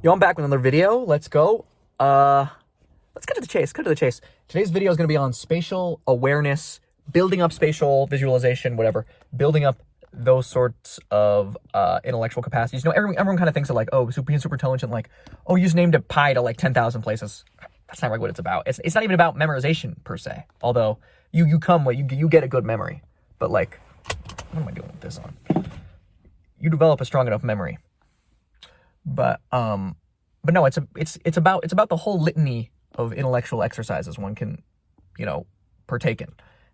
Yo, I'm back with another video. Let's go. Let's get to the chase. Cut to the chase. Today's video is going to be on spatial awareness, building up spatial visualization, whatever, building up those sorts of intellectual capacities. You know, everyone kind of thinks of like, oh, being super intelligent, like, oh, you just named a pi to like 10,000 places. That's not really what it's about. It's not even about memorization per se. Although you get a good memory, but like, what am I doing with this on? You develop a strong enough memory. But no, it's about the whole litany of intellectual exercises one can, partake in.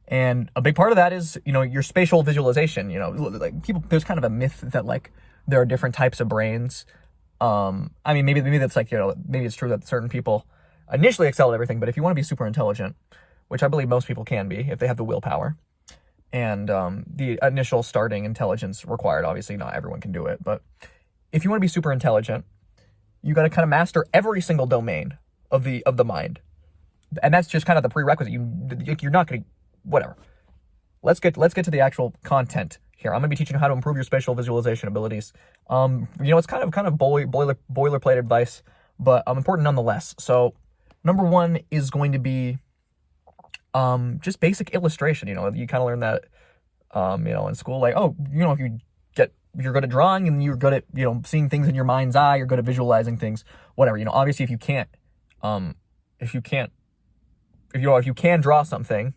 And a big part of that is, your spatial visualization. Like there's kind of a myth that like there are different types of brains. I mean, maybe that's like, maybe it's true that certain people initially excel at everything, but if you want to be super intelligent, which I believe most people can be if they have the willpower and the initial starting intelligence required, obviously not everyone can do it, but if you want to be super intelligent, you got to kind of master every single domain of the mind, and that's just kind of the prerequisite. You're not going to, whatever. Let's get to the actual content here. I'm going to be teaching you how to improve your spatial visualization abilities. It's kind of boilerplate advice, but important nonetheless. So, number one is going to be just basic illustration. You kind of learn that, in school, like, if you're good at drawing and you're good at, seeing things in your mind's eye, you're good at visualizing things, whatever, obviously if you can draw something,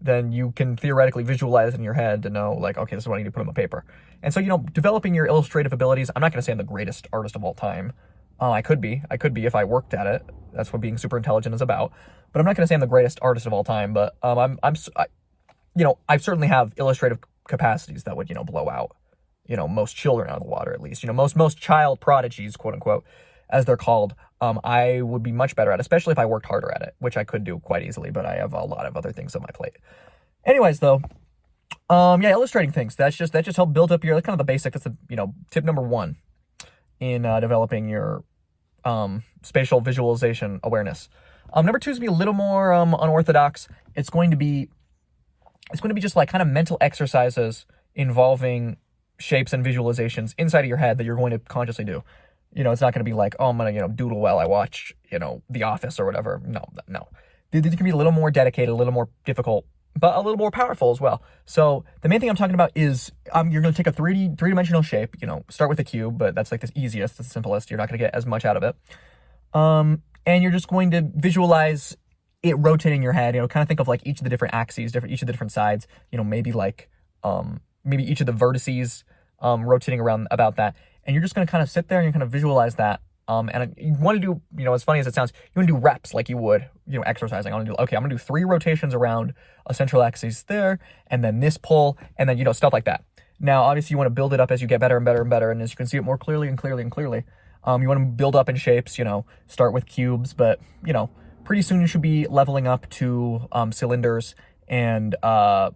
then you can theoretically visualize in your head to know like, okay, this is what I need to put on the paper. And so, developing your illustrative abilities, I'm not going to say I'm the greatest artist of all time. I could be if I worked at it. That's what being super intelligent is about. But I'm not going to say I'm the greatest artist of all time, but I certainly have illustrative capacities that would, blow out, most children out of the water, at least. Most child prodigies, quote unquote, as they're called, I would be much better at, especially if I worked harder at it, which I could do quite easily, but I have a lot of other things on my plate. Anyways, though, illustrating things, that just help build up that's kind of the basic. That's tip number one in developing your spatial visualization awareness. Number two is to be a little more unorthodox. It's going to be just like kind of mental exercises involving shapes and visualizations inside of your head that you're going to consciously do. It's not going to be like, oh, I'm going to, doodle while I watch, The Office or whatever. No. These can be a little more dedicated, a little more difficult, but a little more powerful as well. So the main thing I'm talking about is you're going to take a three-dimensional shape, start with a cube, but that's like the easiest, the simplest. You're not going to get as much out of it. And you're just going to visualize it rotating your head, kind of think of like each of the different axes, each of the different sides, maybe like, maybe each of the vertices rotating around about that. And you're just going to kind of sit there and you kind of visualize that. And you want to do, as funny as it sounds, you want to do reps like you would, exercising. I'm going to do 3 rotations around a central axis there, and then this pull, and then, stuff like that. Now, obviously, you want to build it up as you get better and better and better. And as you can see it more clearly and clearly and clearly, you want to build up in shapes, start with cubes, but, pretty soon you should be leveling up to cylinders and, all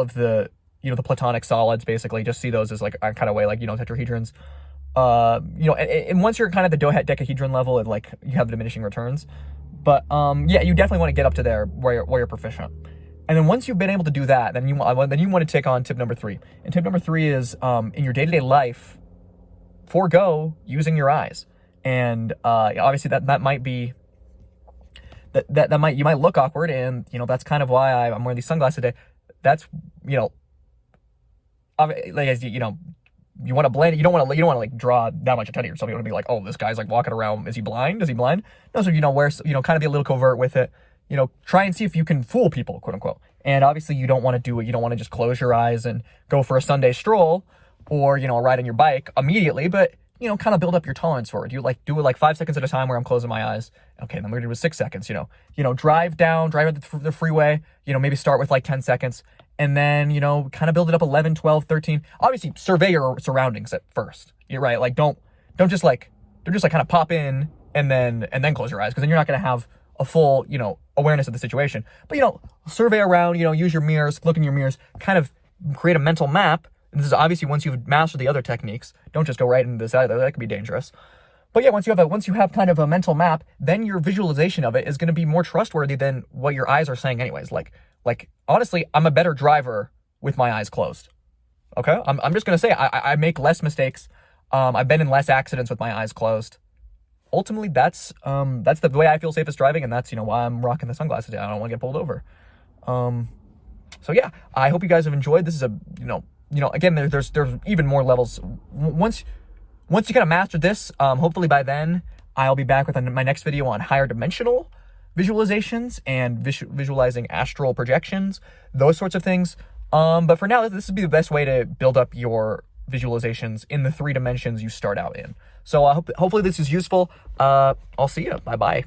of the, the platonic solids, basically. Just see those as like a kind of way, like, tetrahedrons. And once you're kind of the dodecahedron level, and like you have the diminishing returns. But you definitely want to get up to there where you're proficient. And then once you've been able to do that, then you want to take on tip number 3. And tip number 3 is in your day-to-day life, forego using your eyes. And obviously that might be you might look awkward, and that's kind of why I'm wearing these sunglasses today. That's like, as you want to blend. You don't want to like draw that much attention to yourself. You want to be like, oh, this guy's like walking around. Is he blind? No, so kind of be a little covert with it. Try and see if you can fool people, quote unquote. And obviously, you don't want to do it. You don't want to just close your eyes and go for a Sunday stroll, or ride on your bike immediately. But kind of build up your tolerance for it. You like do it like 5 seconds at a time, where I'm closing my eyes. Okay, then we're gonna do it 6 seconds. Drive the freeway. Maybe start with like 10 seconds. And then, kind of build it up 11, 12, 13. Obviously, survey your surroundings at first. You're right. Like, don't just kind of pop in and then close your eyes, because then you're not going to have a full, awareness of the situation. But, survey around, use your mirrors, look in your mirrors, kind of create a mental map. And this is obviously once you've mastered the other techniques. Don't just go right into this either. That could be dangerous. But yeah, once you have kind of a mental map, then your visualization of it is going to be more trustworthy than what your eyes are saying anyways. Like honestly, I'm a better driver with my eyes closed. Okay? I'm just going to say I make less mistakes. I've been in less accidents with my eyes closed. Ultimately, that's the way I feel safest driving, and that's, why I'm rocking the sunglasses. I don't want to get pulled over. So yeah, I hope you guys have enjoyed. This is a, again, there's even more levels. Once you kind of master this, hopefully by then I'll be back with my next video on higher dimensional visualizations and visualizing astral projections, those sorts of things. But for now, this would be the best way to build up your visualizations in the 3 dimensions you start out in. So hopefully this is useful. I'll see you. Bye-bye.